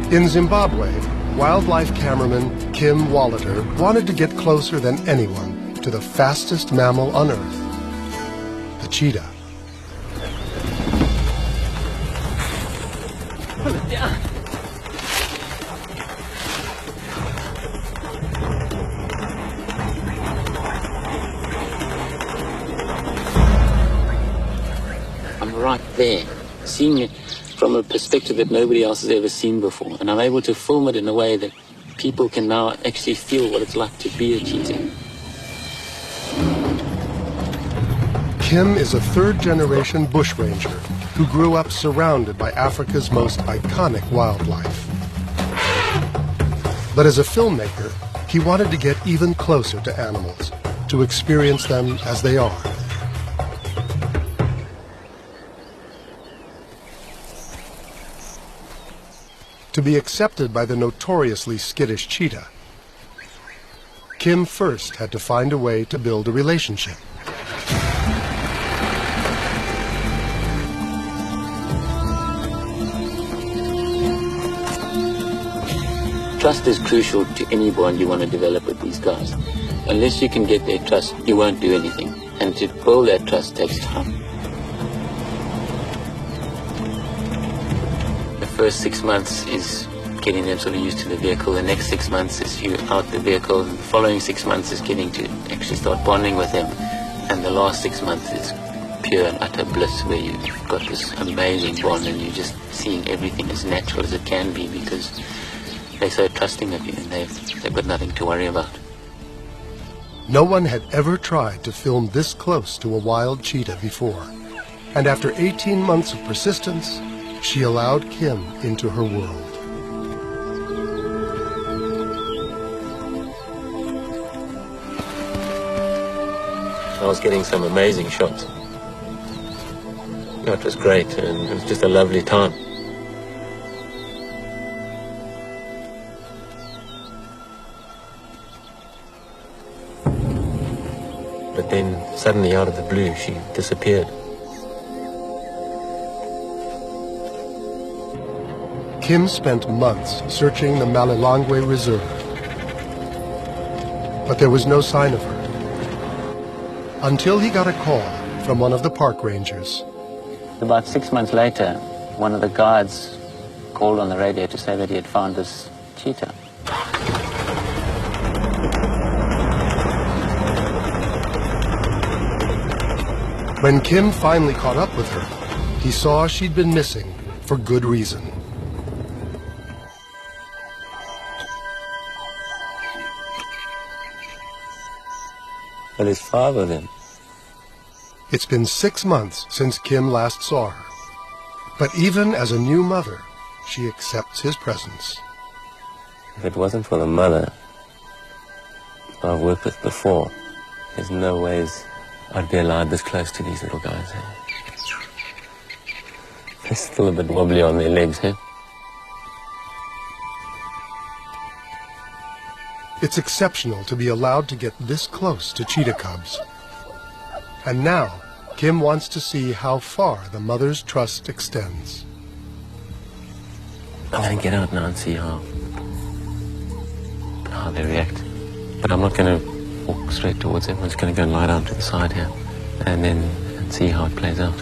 In Zimbabwe, wildlife cameraman Kim Wallater wanted to get closer than anyone to the fastest mammal on Earth, the cheetah. Pull it down. I'm right there, seeing it from a perspective that nobody else has ever seen before. And I'm able to film it in a way that people can now actually feel what it's like to be a cheetah. Kim is a third-generation bushranger who grew up surrounded by Africa's most iconic wildlife. But as a filmmaker, he wanted to get even closer to animals, to experience them as they are. To be accepted by the notoriously skittish cheetah, Kim first had to find a way to build a relationship. Trust is crucial to any bond you want to develop with these guys. Unless you can get their trust, you won't do anything. And to build that trust takes time. The first 6 months is getting them sort of used to the vehicle. The next 6 months is you out the vehicle. The following 6 months is getting to actually start bonding with them. And the last 6 months is pure and utter bliss, where you've got this amazing bond and you're just seeing everything as natural as it can be, because they're so trusting of you and they've got nothing to worry about. No one had ever tried to film this close to a wild cheetah before. And after 18 months of persistence, she allowed Kim into her world. I was getting some amazing shots. It was great, and it was just a lovely time. But then, suddenly out of the blue, she disappeared. Kim spent months searching the Malilongwe Reserve, but there was no sign of her, until he got a call from one of the park rangers. About 6 months later, one of the guards called on the radio to say that he had found this cheetah. When Kim finally caught up with her, he saw she'd been missing for good reason. Well, there's 5 of them. It's been 6 months since Kim last saw her. But even as a new mother, she accepts his presence. If it wasn't for the mother I've worked with before, there's no ways I'd be allowed this close to these little guys. They're still a bit wobbly on their legs, eh? It's exceptional to be allowed to get this close to cheetah cubs. And now, Kim wants to see how far the mother's trust extends. I'm going to get out now and see how they react. But I'm not going to walk straight towards them. I'm just going to go and lie down to the side here and see how it plays out.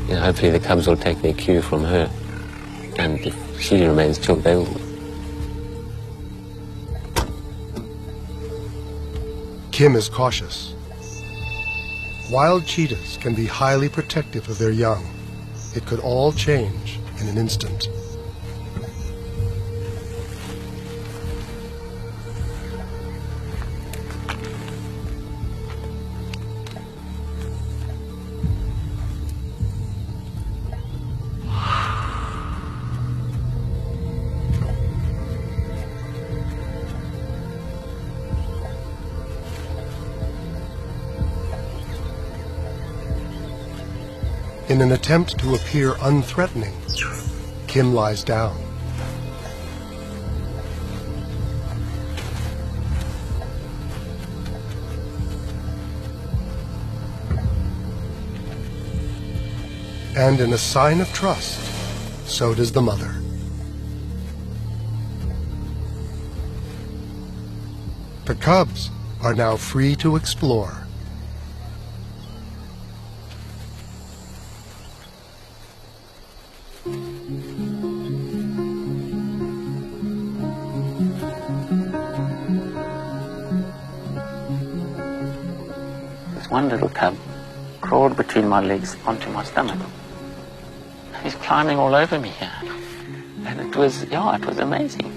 You know, hopefully the cubs will take their cue from her. And if she remains chilled, they will. Kim is cautious. Wild cheetahs can be highly protective of their young. It could all change in an instant. In an attempt to appear unthreatening, Kim lies down. And in a sign of trust, so does the mother. The cubs are now free to explore. This one little cub crawled between my legs onto my stomach. He's climbing all over me here. And it was amazing.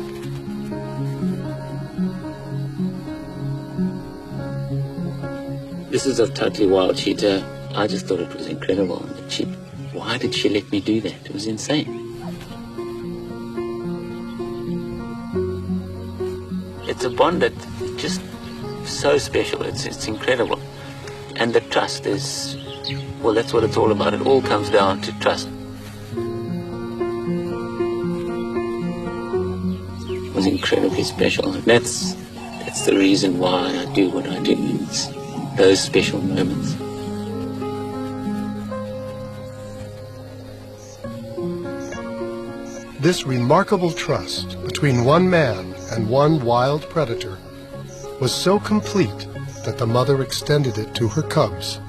This is a totally wild cheetah. I just thought it was incredible. Why did she let me do that? It was insane. It's a bond that just so special. It's incredible. And the trust is, well, that's what it's all about. It all comes down to trust. It was incredibly special. And that's the reason why I do what I do. It's those special moments. This remarkable trust between one man and one wild predator was so complete that the mother extended it to her cubs